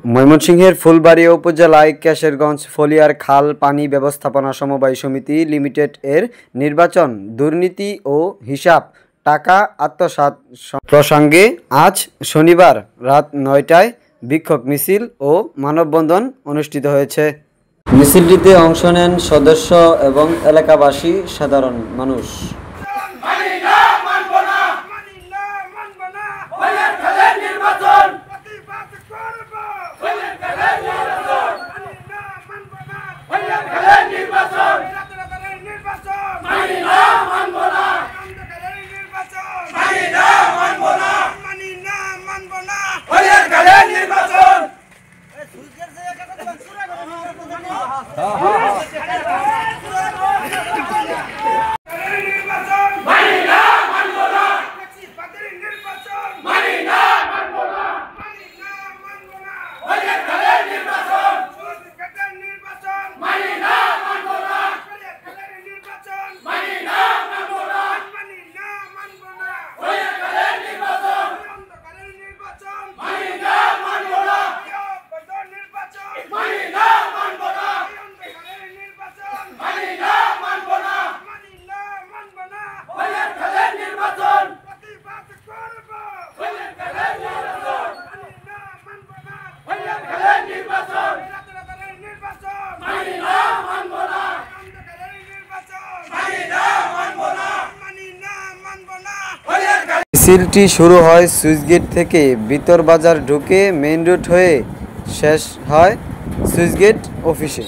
ময়মনসিংহের ফুলবাড়িয়া উপজেলায় কেশরগঞ্জ ফলিয়ার খাল পানি ব্যবস্থাপনা সমবায় সমিতি লিমিটেড এর নির্বাচন দুর্নীতি ও হিসাব টাকা আত্মসাৎ প্রসঙ্গে আজ শনিবার রাত ৯টায় বিক্ষোভ মিছিল ও মানববন্ধন অনুষ্ঠিত হয়েছে। মিছিলটিতে অংশ নেন সদস্য এবং এলাকাবাসী সাধারণ মানুষ। মিছিলটি শুরু হয় সুইচগেট থেকে ভিতর বাজার ঢুকে মেইন রোড হয়ে শেষ হয় সুইচগেট অফিসে।